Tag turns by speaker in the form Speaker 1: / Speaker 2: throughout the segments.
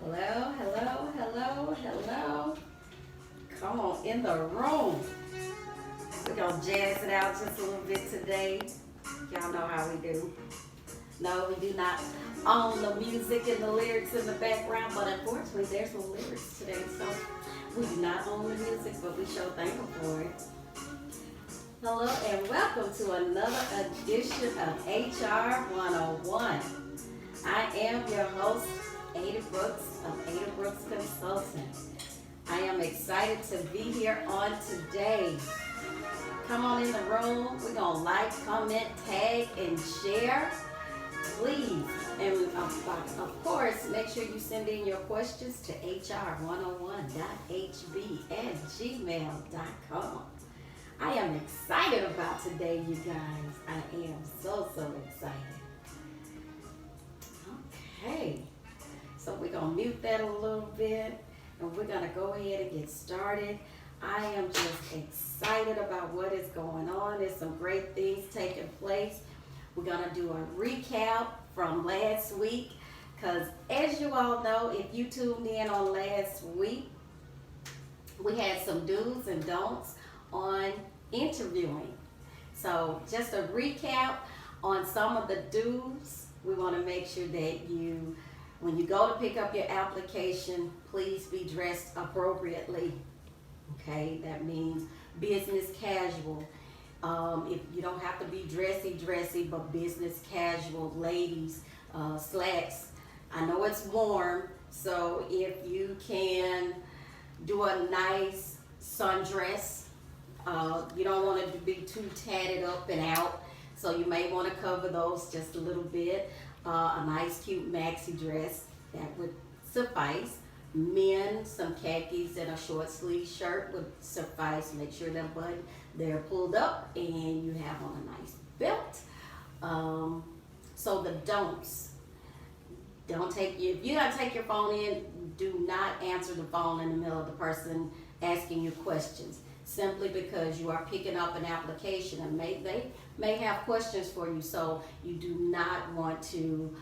Speaker 1: Hello, hello, hello, hello. Come on in the room. We're gonna jazz it out just a little bit today. Y'all know how we do. No, we do not own the music and the lyrics in the background, but unfortunately there's no lyrics today, so we do not own the music, but we sure thankful for it. Hello and welcome to another edition of HR 101. I am your host, Ada Brooks of Ada Brooks Consulting. I am excited to be here on today. Come on in the room. We're going to like, comment, tag, and share. Please. And of course, make sure you send in your questions to hr101.hb@gmail.com. I am excited about today, you guys. I am so excited. Okay. So we're going to mute that a little bit and we're going to go ahead and get started. I am just excited about what is going on. There's some great things taking place. We're going to do a recap from last week because as you all know, if you tuned in on last week, we had some do's and don'ts on interviewing. So just a recap on some of the do's. We want to make sure that when you go to pick up your application, please be dressed appropriately. Okay, that means business casual. If you don't have to be dressy, but business casual, ladies, slacks. I know it's warm, so if you can do a nice sundress, you don't want it to be too tatted up and out, so you may want to cover those just a little bit. A nice cute maxi dress, that would suffice. Men, some khakis and a short sleeve shirt would suffice. Make sure that button they're pulled up and you have on a nice belt. So the don'ts. If you gotta take your phone in, do not answer the phone in the middle of the person asking you questions. Simply because you are picking up an application and they may have questions for you, so you do not want to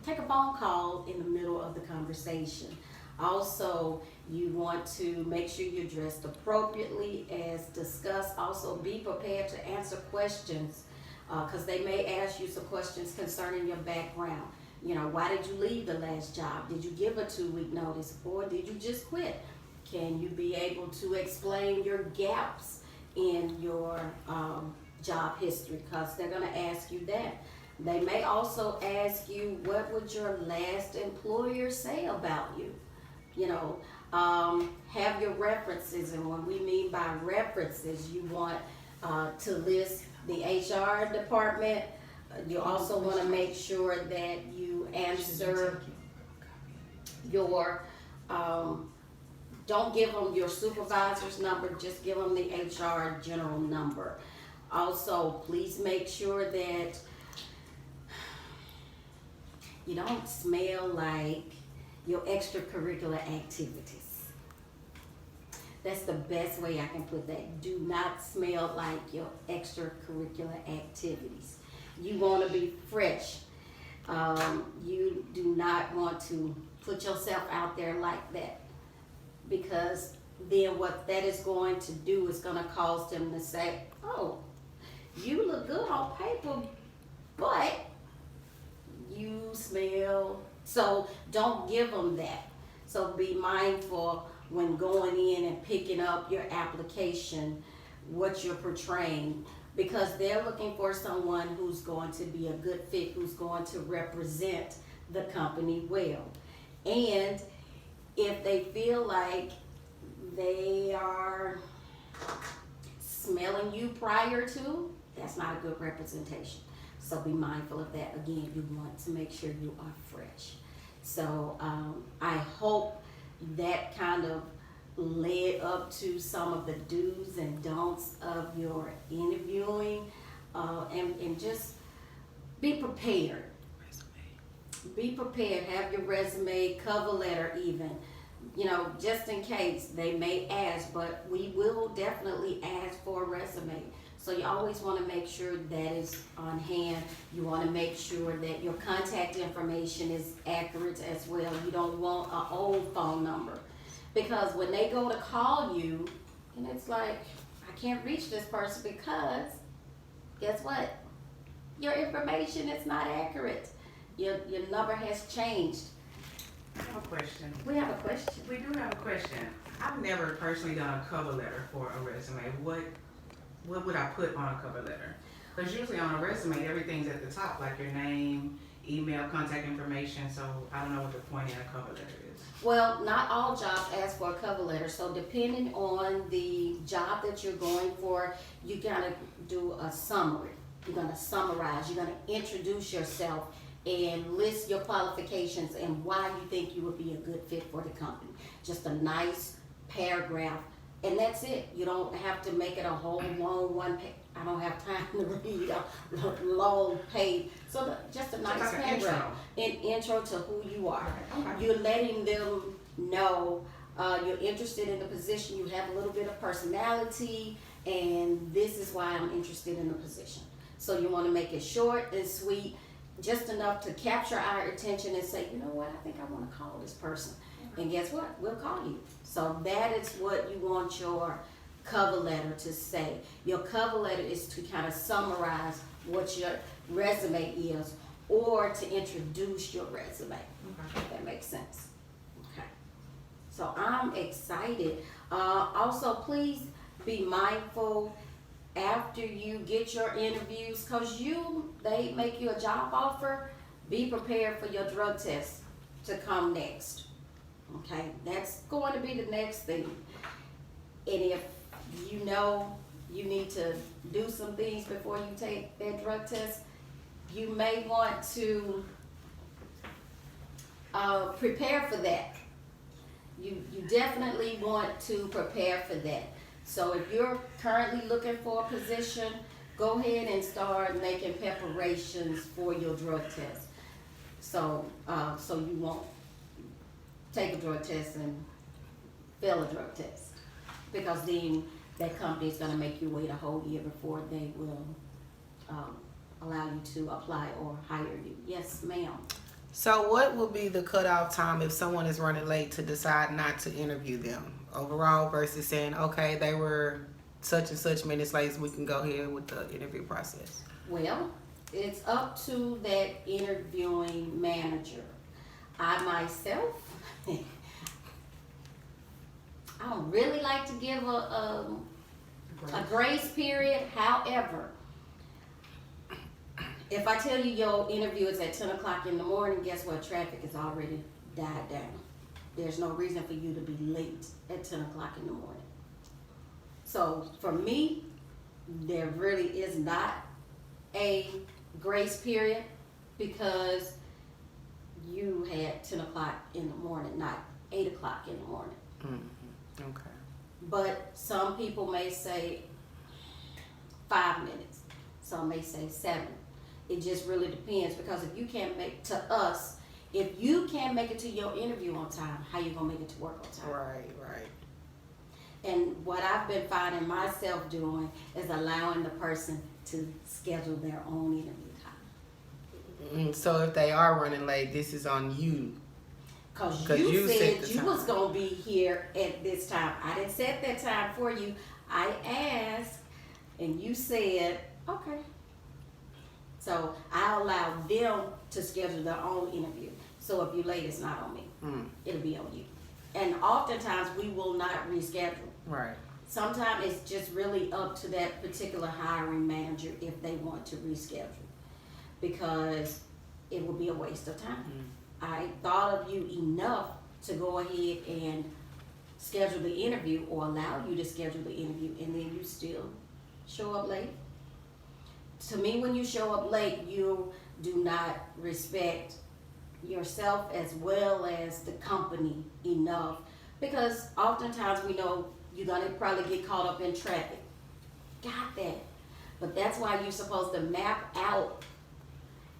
Speaker 1: take a phone call in the middle of the conversation. Also, you want to make sure you're dressed appropriately as discussed. Also, be prepared to answer questions because they may ask you some questions concerning your background. You know, why did you leave the last job? Did you give a 2-week notice or did you just quit? Can you be able to explain your gaps in your job history? Because they're going to ask you that. They may also ask you, what would your last employer say about you? You know, have your references. And what we mean by references, you want to list the HR department. You also want to make sure that you answer your don't give them your supervisor's number, just give them the HR general number. Also, please make sure that you don't smell like your extracurricular activities. That's the best way I can put that. Do not smell like your extracurricular activities. You want to be fresh. You do not want to put yourself out there like that. Because then what that is going to do is going to cause them to say, oh, you look good on paper, but you smell. So don't give them that. So be mindful when going in and picking up your application, what you're portraying, because they're looking for someone who's going to be a good fit, who's going to represent the company well. And if they feel like they are smelling you prior to, that's not a good representation. So be mindful of that. Again, you want to make sure you are fresh. So I hope that kind of led up to some of the do's and don'ts of your interviewing, and just be prepared. Be prepared. Have your resume, cover letter even. You know, just in case they may ask, but we will definitely ask for a resume. So you always want to make sure that is on hand. You want to make sure that your contact information is accurate as well. You don't want an old phone number, because when they go to call you, and it's like, I can't reach this person because guess what? Your information is not accurate. Your number has changed.
Speaker 2: I have a question.
Speaker 1: We have a question.
Speaker 2: We do have a question. I've never personally done a cover letter for a resume. What would I put on a cover letter? Because usually on a resume, everything's at the top, like your name, email, contact information. So I don't know what the point in a cover letter is.
Speaker 1: Well, not all jobs ask for a cover letter. So depending on the job that you're going for, you gotta do a summary. You're gonna summarize. You're gonna introduce yourself and list your qualifications and why you think you would be a good fit for the company. Just a nice paragraph, and that's it. You don't have to make it a whole long one page. I don't have time to read a long page. So just a nice
Speaker 2: like an
Speaker 1: paragraph, an intro to who you are.
Speaker 2: Okay.
Speaker 1: You're letting them know you're interested in the position. You have a little bit of personality, and this is why I'm interested in the position. So you want to make it short and sweet, just enough to capture our attention and say, you know what, I think I want to call this person. And guess what? We'll call you. So that is what you want your cover letter to say. Your cover letter is to kind of summarize what your resume is, or to introduce your resume. If that makes sense. Okay. So I'm excited. Also, please be mindful after you get your interviews, because they make you a job offer, be prepared for your drug test to come next. Okay, that's going to be the next thing. And if you know you need to do some things before you take that drug test, you may want to prepare for that. You definitely want to prepare for that. So if you're currently looking for a position, go ahead and start making preparations for your drug test. So you won't take a drug test and fail a drug test, because then that company is going to make you wait a whole year before they will allow you to apply or hire you. Yes, ma'am.
Speaker 3: So what will be the cutoff time if someone is running late to decide not to interview them overall, versus saying, okay, they were such and such minutes late, we can go ahead with the interview process?
Speaker 1: Well, it's up to that interviewing manager. I myself, I don't really like to give a grace period. However, if I tell you your interview is at 10 o'clock in the morning, guess what? Traffic has already died down. There's no reason for you to be late at 10 o'clock in the morning. So for me, there really is not a grace period, because you had 10 o'clock in the morning, not 8 o'clock in the morning.
Speaker 3: Mm-hmm. Okay.
Speaker 1: But some people may say 5 minutes. Some may say 7. It just really depends, because if you can't make it to your interview on time, how you gonna make it to work on time?
Speaker 3: Right.
Speaker 1: And what I've been finding myself doing is allowing the person to schedule their own interview time.
Speaker 3: So if they are running late, this is on you.
Speaker 1: Cause
Speaker 3: 'Cause
Speaker 1: you
Speaker 3: you set
Speaker 1: said
Speaker 3: the
Speaker 1: you
Speaker 3: time.
Speaker 1: was gonna be here at this time. I didn't set that time for you. I asked, and you said, okay. So I allow them to schedule their own interview. So if you're late, it's not on me. It'll be on you. And oftentimes we will not reschedule.
Speaker 3: Right.
Speaker 1: Sometimes it's just really up to that particular hiring manager if they want to reschedule, because it will be a waste of time. I thought of you enough to go ahead and schedule the interview, or allow you to schedule the interview, and then you still show up late. To me, when you show up late, you do not respect yourself as well as the company enough, because oftentimes we know you're gonna probably get caught up in traffic. Got that. But that's why you're supposed to map out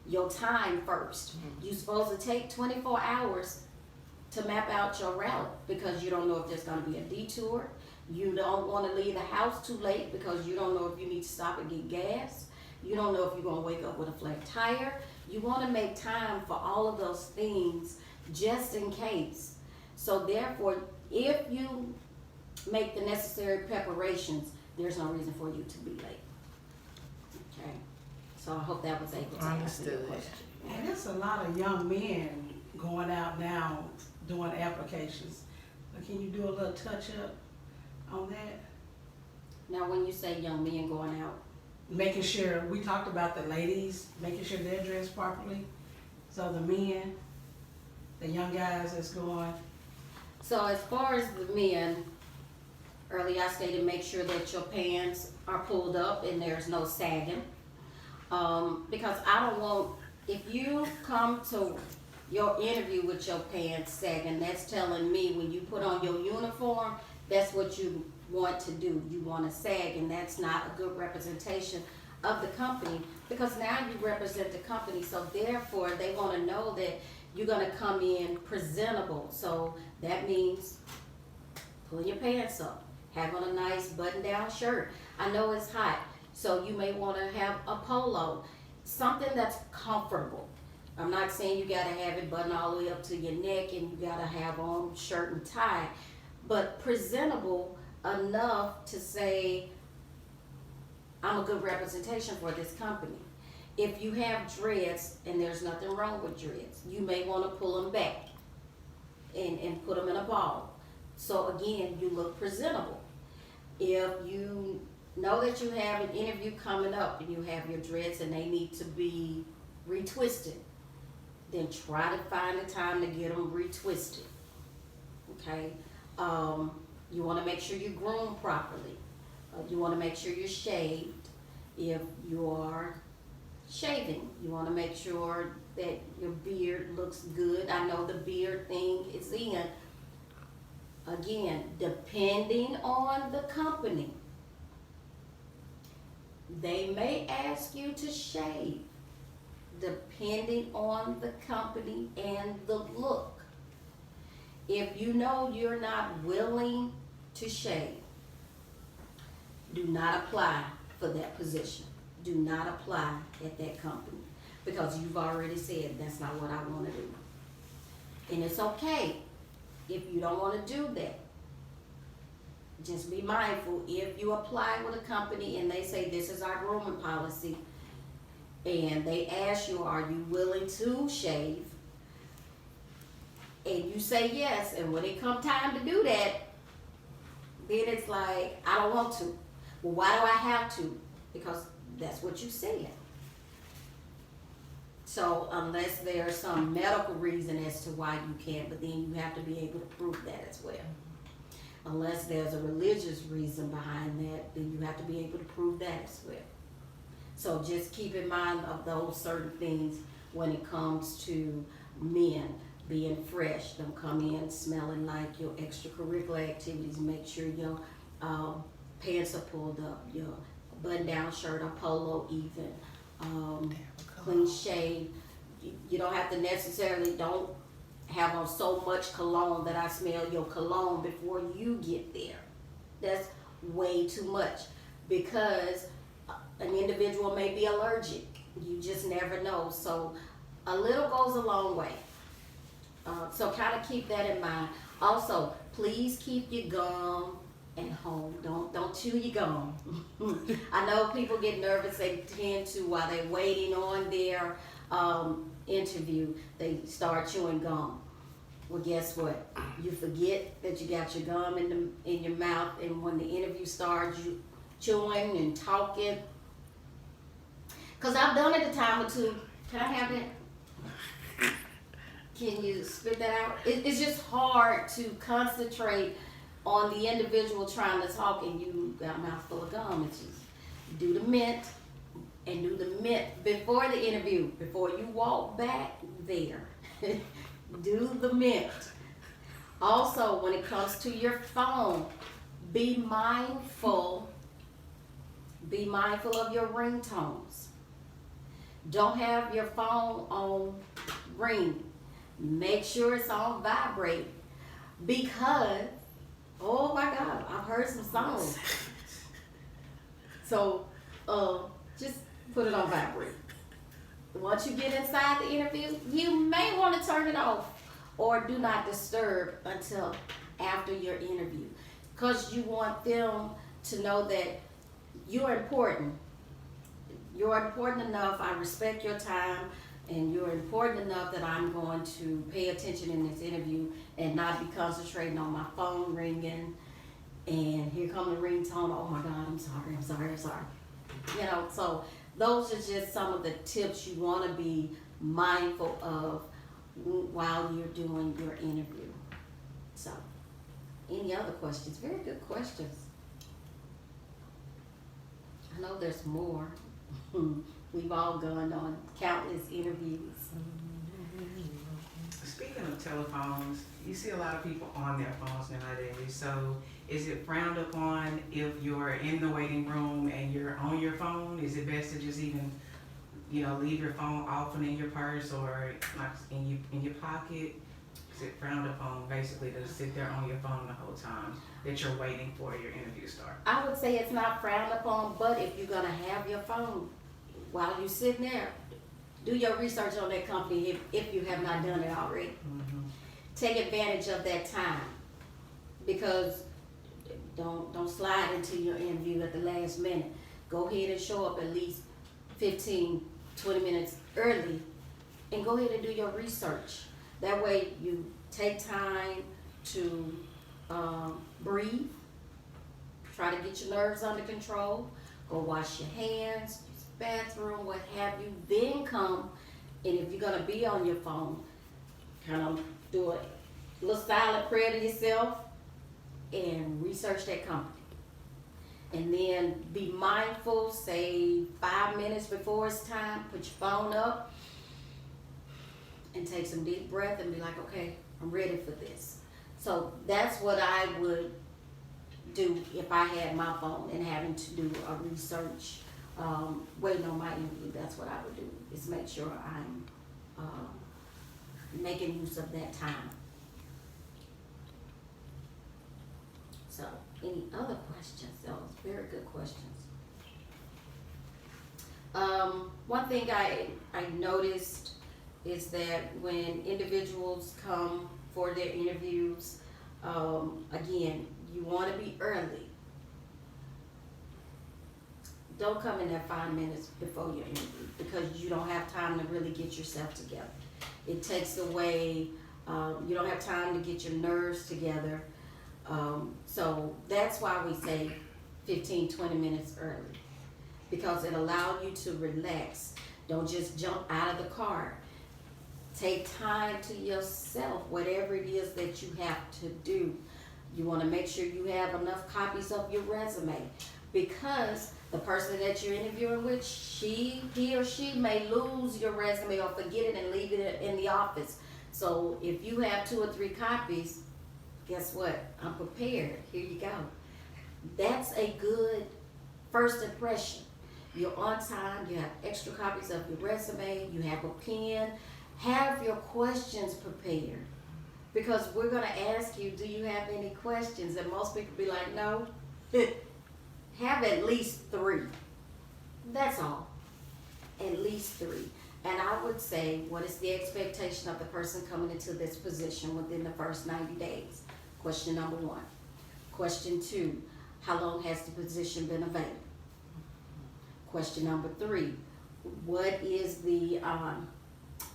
Speaker 1: your time first. You're supposed to take 24 hours to map out your route, because you don't know if there's gonna be a detour. You don't want to leave the house too late because you don't know if you need to stop and get gas. You don't know if you're going to wake up with a flat tire. You want to make time for all of those things just in case. So therefore, if you make the necessary preparations, there's no reason for you to be late. Okay. So I hope that was able to answer your
Speaker 3: Understood.
Speaker 1: question.
Speaker 4: And there's a lot of young men going out now doing applications. But can you do a little touch up on that?
Speaker 1: Now, when you say young men going out,
Speaker 4: Making sure, we talked about the ladies, making sure they're dressed properly. So the men, the young guys that's going,
Speaker 1: so as far as the men, earlier I stated make sure that your pants are pulled up and there's no sagging. Because I don't want, if you come to your interview with your pants sagging, that's telling me when you put on your uniform, that's what you want to do. You want to sag, and that's not a good representation of the company, because now you represent the company, so therefore they want to know that you're going to come in presentable. So that means pulling your pants up, having a nice button-down shirt. I know it's hot, so you may want to have a polo, something that's comfortable. I'm not saying you got to have it buttoned all the way up to your neck and you got to have on shirt and tie, but presentable enough to say, I'm a good representation for this company. If you have dreads, and there's nothing wrong with dreads, you may want to pull them back and put them in a ball. So again, you look presentable. If you know that you have an interview coming up and you have your dreads and they need to be retwisted, then try to find a time to get them retwisted. Okay? You want to make sure you groom properly. You want to make sure you're shaved. If you are shaving, you want to make sure that your beard looks good. I know the beard thing is in. Again, depending on the company, they may ask you to shave, depending on the company and the look. If you know you're not willing to shave, do not apply for that position. Do not apply at that company, because you've already said that's not what I want to do. And it's okay if you don't want to do that. Just be mindful, if you apply with a company and they say this is our grooming policy, and they ask you, are you willing to shave? And you say yes, and when it come time to do that, then it's like, I don't want to. Well, why do I have to? Because that's what you said. So unless there's some medical reason as to why you can't, but then you have to be able to prove that as well. Unless there's a religious reason behind that, then you have to be able to prove that as well. So just keep in mind of those certain things when it comes to men being fresh. Don't come in smelling like your extracurricular activities. Make sure your pants are pulled up, your button-down shirt or polo even, clean shave. You don't have to necessarily, don't have on so much cologne that I smell your cologne before you get there. That's way too much, because an individual may be allergic. You just never know. So a little goes a long way. So kind of keep that in mind. Also, please keep your gum at home. Don't chew your gum. I know people get nervous. They tend to, while they're waiting on their interview, they start chewing gum. Well, guess what? You forget that you got your gum in your mouth, and when the interview starts, you chewing and talking. Cause I've done it a time or two. Can I have that? Can you spit that out? It's just hard to concentrate on the individual trying to talk and you got a mouthful of gum. It's just do the mint, and do the mint before the interview, before you walk back there. Do the mint. Also, when it comes to your phone, be mindful of your ringtones. Don't have your phone on ring. Make sure it's on vibrate, because Oh my God, I've heard some songs. So, just put it on vibrate. Once you get inside the interview, you may want to turn it off or do not disturb until after your interview. Because you want them to know that you're important. You're important enough, I respect your time, and you're important enough that I'm going to pay attention in this interview and not be concentrating on my phone ringing and here come the ringtone, oh my God, I'm sorry. You know, so those are just some of the tips you want to be mindful of while you're doing your interview. So, any other questions? Very good questions. I know there's more. We've all gone on countless interviews.
Speaker 2: Speaking of telephones, you see a lot of people on their phones nowadays. So is it frowned upon if you're in the waiting room and you're on your phone? Is it best to just even, leave your phone often in your purse or like in your pocket? Is it frowned upon basically to sit there on your phone the whole time that you're waiting for your interview to start?
Speaker 1: I would say it's not frowned upon, but if you're gonna have your phone while you're sitting there, do your research on that company if you have not done it already.
Speaker 2: Mm-hmm.
Speaker 1: Take advantage of that time, because don't slide into your interview at the last minute. Go ahead and show up at least 15, 20 minutes early and go ahead and do your research. That way you take time to breathe, try to get your nerves under control, go wash your hands, use the bathroom, what have you, then come, and if you're gonna be on your phone, kind of do a little silent prayer to yourself and research that company. And then be mindful, say 5 minutes before it's time, put your phone up and take some deep breath and be like, okay, I'm ready for this. So that's what I would do if I had my phone and having to do a research, waiting on my interview. That's what I would do, is make sure I'm making use of that time. So, any other questions? Those very good questions. One thing I noticed is that when individuals come for their interviews, again, you want to be early. Don't come in there 5 minutes before your interview because you don't have time to really get yourself together. It takes away, you don't have time to get your nerves together. So that's why we say 15, 20 minutes early, because it allows you to relax. Don't just jump out of the car. Take time to yourself, whatever it is that you have to do. You want to make sure you have enough copies of your resume, because the person that you're interviewing with, he or she may lose your resume or forget it and leave it in the office. So if you have 2 or 3 copies, guess what? I'm prepared. Here you go. That's a good first impression. You're on time. You have extra copies of your resume. You have a pen. Have your questions prepared, because we're going to ask you, do you have any questions? And most people be like, no. Have at least 3. That's all. At least 3. And I would say, what is the expectation of the person coming into this position within the first 90 days? Question number 1. Question 2, how long has the position been available? Question number 3, what is the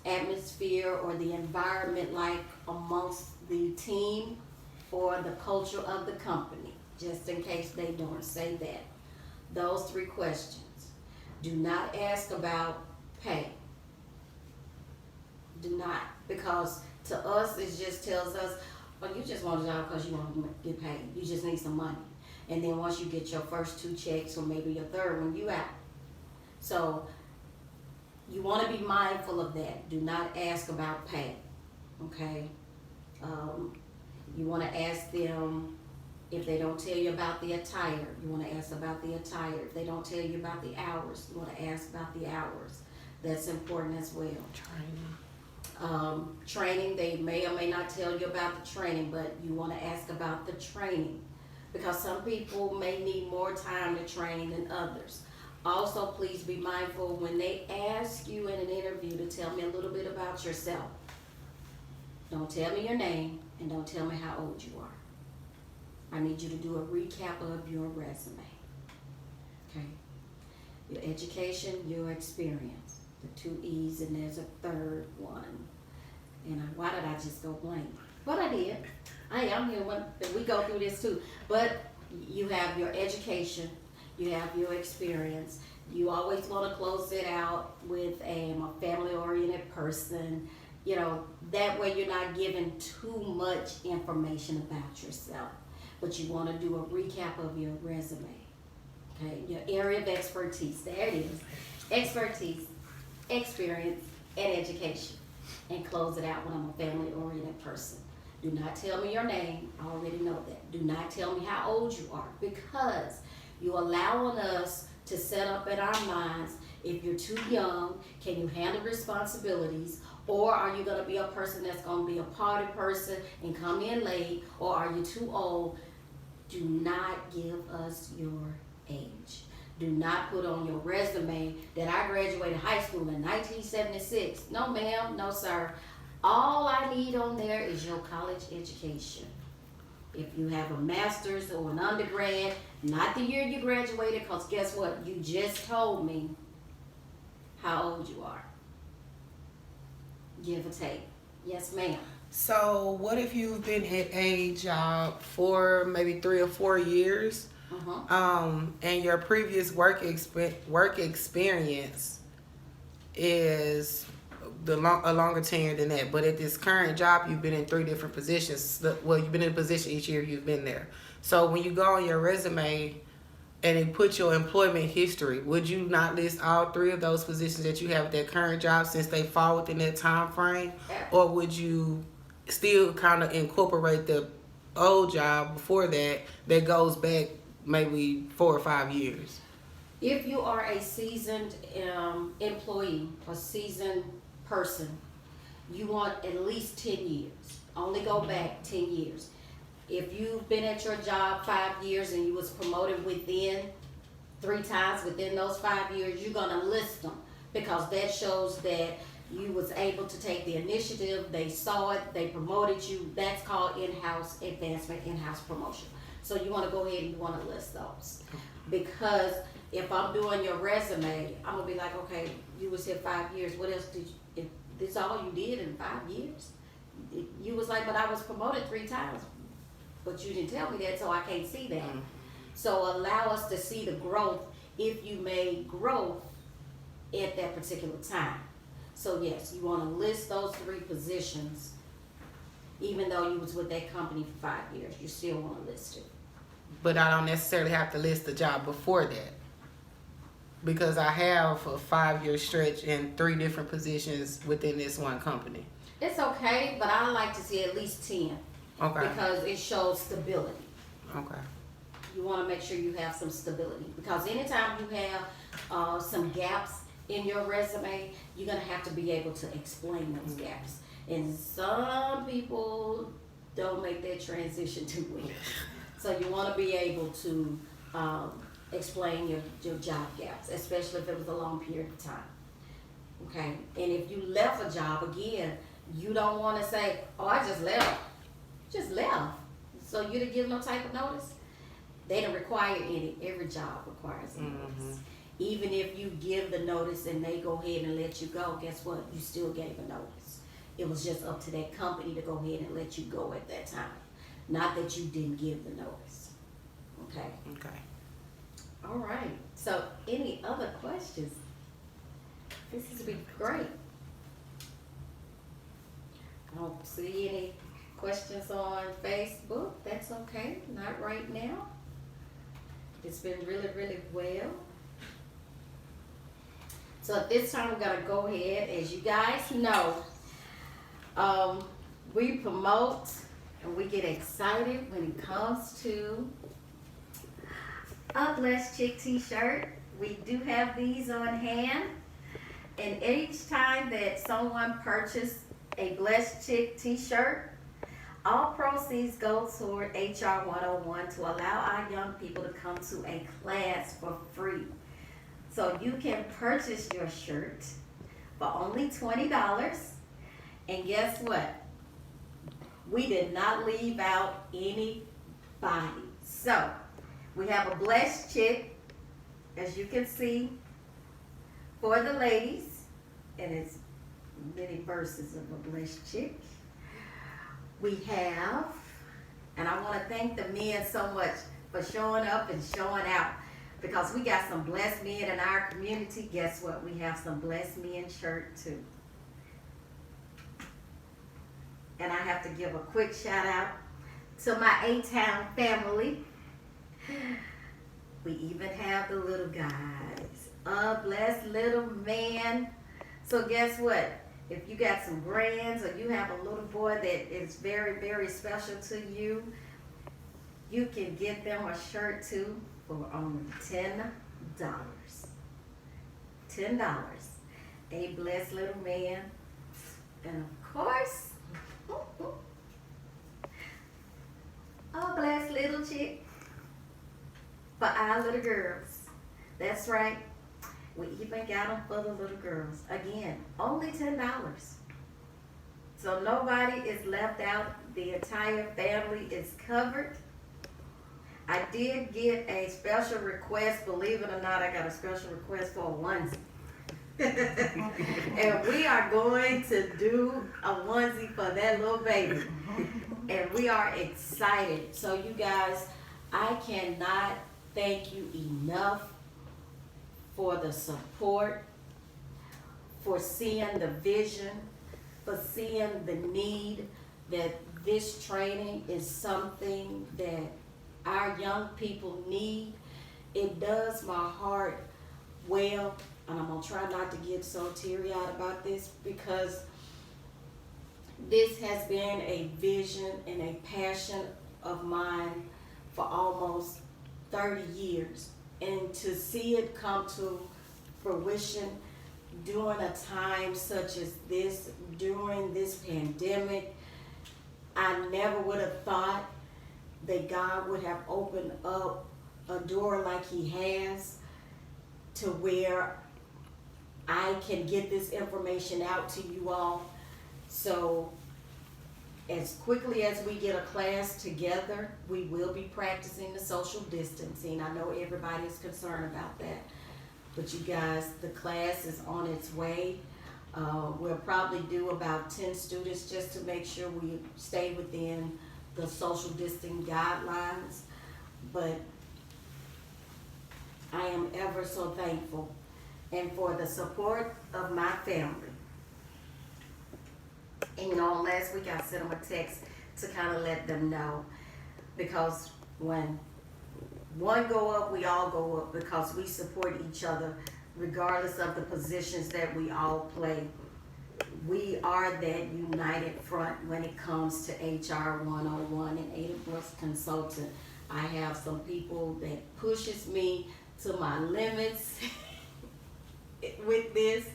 Speaker 1: atmosphere or the environment like amongst the team or the culture of the company? Just in case they don't say that. Those 3 questions. Do not ask about pay. Do not, because to us it just tells us, oh, you just want a job because you want to get paid. You just need some money. And then once you get your first 2 checks or maybe your third one, you out. So you want to be mindful of that. Do not ask about pay. Okay? You want to ask them, if they don't tell you about the attire, you want to ask about the attire. If they don't tell you about the hours, you want to ask about the hours. That's important as well.
Speaker 3: Training.
Speaker 1: training. They may or may not tell you about the training, but you want to ask about the training because some people may need more time to train than others. Also, please be mindful when they ask you in an interview to tell me a little bit about yourself. Don't tell me your name and don't tell me how old you are. I need you to do a recap of your resume. Okay? Your education, your experience. The 2 E's, and there's a third one. And why did I just go blank? But I did. I'm here when we go through this too. But you have your education, you have your experience. You always want to close it out with a family-oriented person. You know, that way you're not giving too much information about yourself. But you want to do a recap of your resume. Okay, your area of expertise. There it is. Expertise, experience, and education. And close it out when I'm a family-oriented person. Do not tell me your name. I already know that. Do not tell me how old you are because you're allowing us to set up in our minds if you're too young, can you handle responsibilities, or are you going to be a person that's going to be a party person and come in late, or are you too old? Do not give us your age. Do not put on your resume that I graduated high school in 1976. No ma'am, no sir. All I need on there is your college education. If you have a master's or an undergrad, not the year you graduated, because guess what? You just told me how old you are. Give or take. Yes, ma'am.
Speaker 3: So what if you've been at a job for maybe 3 or 4 years, and your previous work experience is a longer tenure than that, but at this current job you've been in 3 different positions. Well, you've been in a position each year you've been there. So when you go on your resume and it put your employment history, would you not list all 3 of those positions that you have at that current job since they fall within that time frame? Or would you still kind of incorporate the old job before that goes back maybe 4 or 5 years?
Speaker 1: If you are a seasoned employee or seasoned person, you want at least 10 years. Only go back 10 years. If you've been at your job 5 years and you was promoted within 3 times within those 5 years, you're gonna list them because that shows that you was able to take the initiative, they saw it, they promoted you. That's called in-house advancement, in-house promotion. So you wanna go ahead and you wanna list those. Because if I'm doing your resume, I'm gonna be like, okay, you was here 5 years, what else did you, if this is all you did in 5 years? You was like, but I was promoted 3 times. But you didn't tell me that, so I can't see that. So allow us to see the growth if you made growth at that particular time. So yes, you want to list those 3 positions, even though you was with that company for 5 years, you still want to list it.
Speaker 3: But I don't necessarily have to list the job before that, because I have a 5-year stretch in 3 different positions within this one company.
Speaker 1: It's okay, but I like to see at least 10.
Speaker 3: Okay.
Speaker 1: Because it shows stability.
Speaker 3: Okay.
Speaker 1: You want to make sure you have some stability. Because anytime you have some gaps in your resume, you're going to have to be able to explain those gaps. And some people don't make that transition too well. So you want to be able to explain your job gaps, especially if it was a long period of time. Okay? And if you left a job, again, you don't want to say, oh, I just left. Just left. So you didn't give no type of notice? They don't require any. Every job requires a notice. Even if you give the notice and they go ahead and let you go, guess what? You still gave a notice. It was just up to that company to go ahead and let you go at that time. Not that you didn't give the notice. Okay?
Speaker 3: Okay.
Speaker 1: All right. So any other questions? This has been great. I don't see any questions on Facebook. That's okay. Not right now. It's been really, really well. So at this time, we're going to go ahead. As you guys know, we promote and we get excited when it comes to a Blessed Chick t-shirt. We do have these on hand. And each time that someone purchases a Blessed Chick t-shirt. All proceeds go toward HR 101 to allow our young people to come to a class for free. So you can purchase your shirt for only $20. And guess what? We did not leave out anybody. So we have a Blessed Chick, as you can see, for the ladies. And it's many verses of a Blessed Chick. We have, and I want to thank the men so much for showing up and showing out, because we got some blessed men in our community. Guess what? We have some blessed men shirt too. And I have to give a quick shout out to my A-Town family. We even have the little guys. A blessed little man. So guess what? If you got some grands or you have a little boy that is very, very special to you, you can get them a shirt too for only $10. $10. A blessed little man. And of course, a blessed little chick for our little girls. That's right. We even got them for the little girls. Again, only $10. So nobody is left out. The entire family is covered. I did get a special request. Believe it or not, I got a special request for a onesie. And we are going to do a onesie for that little baby. And we are excited. So you guys, I cannot thank you enough for the support, for seeing the vision, for seeing the need, that this training is something that our young people need. It does my heart well, and I'm gonna try not to get so teary-eyed about this, because this has been a vision and a passion of mine for almost 30 years. And to see it come to fruition during a time such as this, during this pandemic, I never would have thought that God would have opened up a door like He has, to where I can get this information out to you all. So as quickly as we get a class together, we will be practicing the social distancing. I know everybody is concerned about that. But you guys, the class is on its way. We'll probably do about 10 students just to make sure we stay within the social distancing guidelines. But I am ever so thankful, and for the support of my family. And you know, last week I sent them a text to kind of let them know, because when one go up, we all go up, because we support each other regardless of the positions that we all play. We are that united front when it comes to HR 101 and Ada Brooks Consultant. I have some people that pushes me to my limits with this,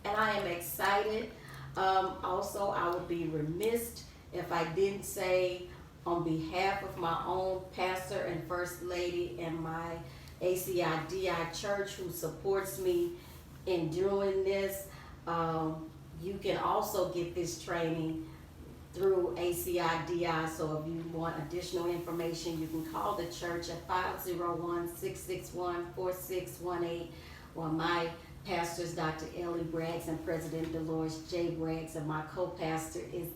Speaker 1: and I am excited. Also, I would be remiss if I didn't say, on behalf of my own pastor and first lady and my ACIDI church who supports me in doing this, you can also get this training through ACIDI. So if you want additional information, you can call the church at 501-661-4618, or my pastors, Dr. Ellie Braggs and President Dolores J. Braggs, and my co-pastor is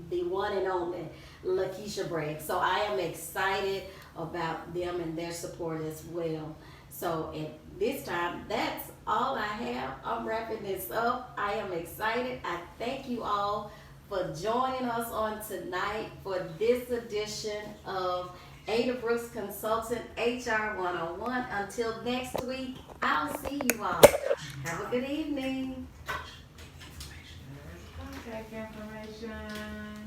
Speaker 1: the one and only Lakeisha Braggs. So I am excited about them and their support as well. So at this time, that's all I have. I'm wrapping this up. I am excited. I thank you all for joining us on tonight for this edition of Ada Brooks Consultant HR 101. Until next week, I'll see you all. Have a good evening.
Speaker 2: Contact information.